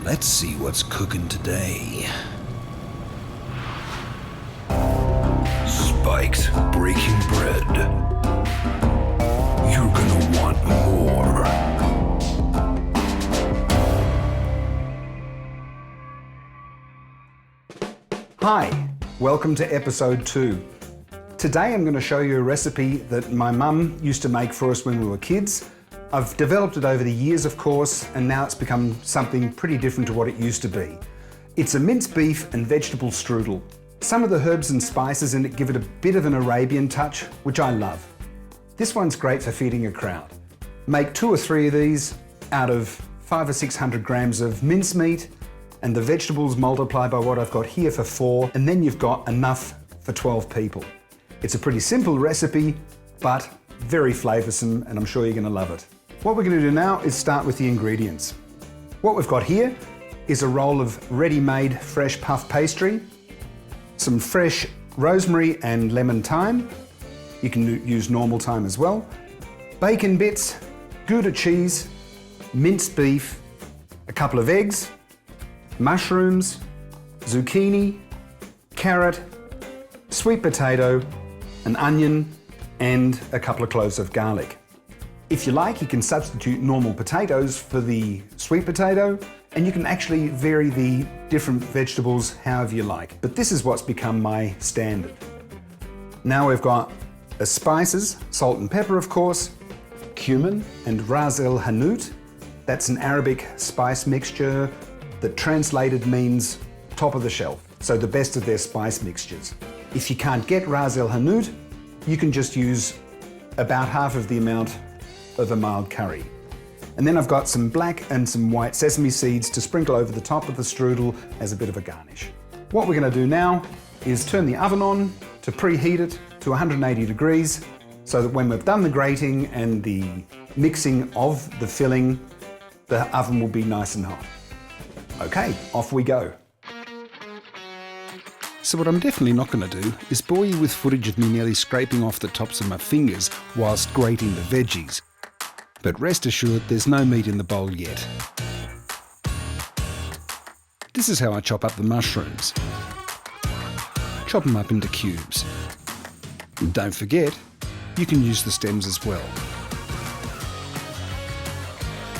Let's see what's cooking today. Spike's breaking bread. You're gonna want more. Hi, welcome to episode 2. Today I'm going to show you a recipe that my mum used to make for us when we were kids. I've developed it over the years, of course, and now it's become something pretty different to what it used to be. It's a minced beef and vegetable strudel. Some of the herbs and spices in it give it a bit of an Arabian touch, which I love. This one's great for feeding a crowd. Make 2 or 3 of these out of 500 or 600 grams of mincemeat, and the vegetables multiply by what I've got here for 4, and then you've got enough for 12 people. It's a pretty simple recipe, but very flavoursome, and I'm sure you're going to love it. What we're going to do now is start with the ingredients. What we've got here is a roll of ready-made fresh puff pastry, some fresh rosemary and lemon thyme. You can use normal thyme as well. Bacon bits, gouda cheese, minced beef, a couple of eggs, mushrooms, zucchini, carrot, sweet potato, an onion, and a couple of cloves of garlic. If you like, you can substitute normal potatoes for the sweet potato, and you can actually vary the different vegetables however you like. But this is what's become my standard. Now we've got the spices, salt and pepper of course, cumin and Ras el Hanout. That's an Arabic spice mixture that translated means top of the shelf, so the best of their spice mixtures. If you can't get Ras el Hanout, you can just use about half of the amount of a mild curry. And then I've got some black and some white sesame seeds to sprinkle over the top of the strudel as a bit of a garnish. What we're going to do now is turn the oven on to preheat it to 180 degrees so that when we've done the grating and the mixing of the filling, the oven will be nice and hot. Okay, off we go. So what I'm definitely not going to do is bore you with footage of me nearly scraping off the tops of my fingers whilst grating the veggies. But rest assured, there's no meat in the bowl yet. This is how I chop up the mushrooms. Chop them up into cubes. And don't forget, you can use the stems as well.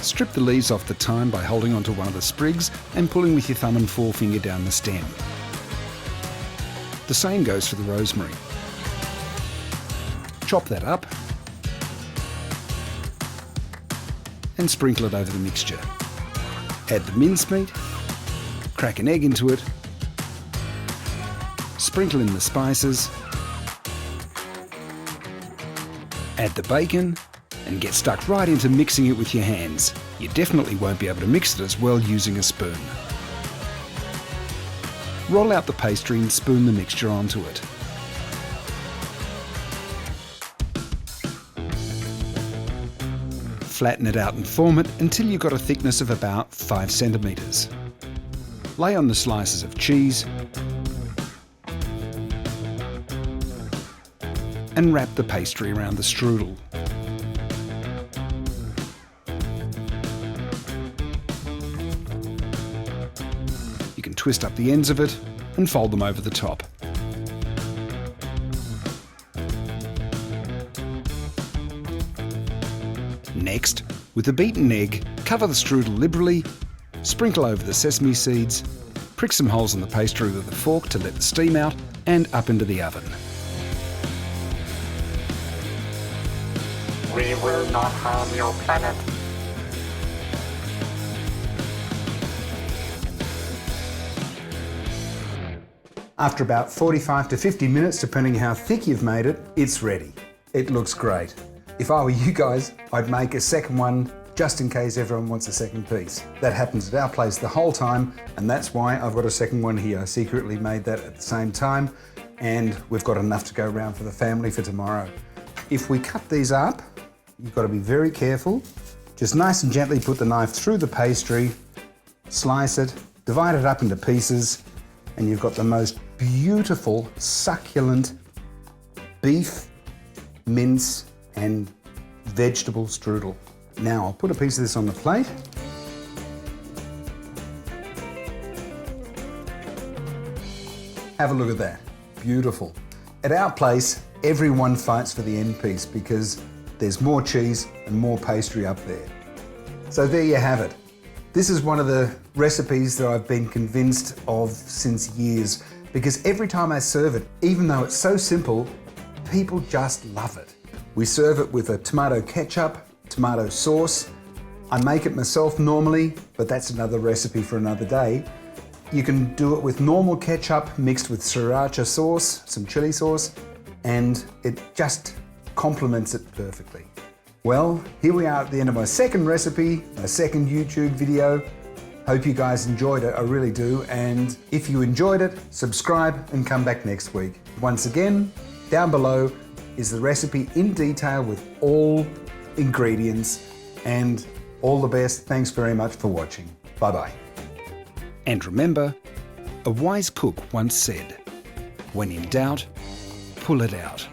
Strip the leaves off the thyme by holding onto one of the sprigs and pulling with your thumb and forefinger down the stem. The same goes for the rosemary. Chop that up and sprinkle it over the mixture. Add the mincemeat, crack an egg into it, sprinkle in the spices, add the bacon, and get stuck right into mixing it with your hands. You definitely won't be able to mix it as well using a spoon. Roll out the pastry and spoon the mixture onto it. Flatten it out and form it until you've got a thickness of about 5 centimetres. Lay on the slices of cheese and wrap the pastry around the strudel. You can twist up the ends of it and fold them over the top. Next, with a beaten egg, cover the strudel liberally, sprinkle over the sesame seeds, prick some holes in the pastry with a fork to let the steam out, and up into the oven. We will not harm your planet. After about 45 to 50 minutes, depending how thick you've made it, it's ready. It looks great. If I were you guys, I'd make a second one just in case everyone wants a second piece. That happens at our place the whole time, and that's why I've got a second one here. I secretly made that at the same time, and we've got enough to go around for the family for tomorrow. If we cut these up, you've got to be very careful. Just nice and gently put the knife through the pastry, slice it, divide it up into pieces, and you've got the most beautiful, succulent beef, mince, and vegetable strudel. Now I'll put a piece of this on the plate. Have a look at that. Beautiful. At our place, everyone fights for the end piece because there's more cheese and more pastry up there. So there you have it. This is one of the recipes that I've been convinced of since years, because every time I serve it, even though it's so simple, people just love it. We serve it with a tomato ketchup, tomato sauce. I make it myself normally, but that's another recipe for another day. You can do it with normal ketchup mixed with sriracha sauce, some chili sauce, and it just complements it perfectly. Well, here we are at the end of my second recipe, my second YouTube video. Hope you guys enjoyed it, I really do. And if you enjoyed it, subscribe and come back next week. Once again, down below is the recipe in detail with all ingredients. And all the best. Thanks very much for watching. Bye-bye. And remember, a wise cook once said, when in doubt, pull it out.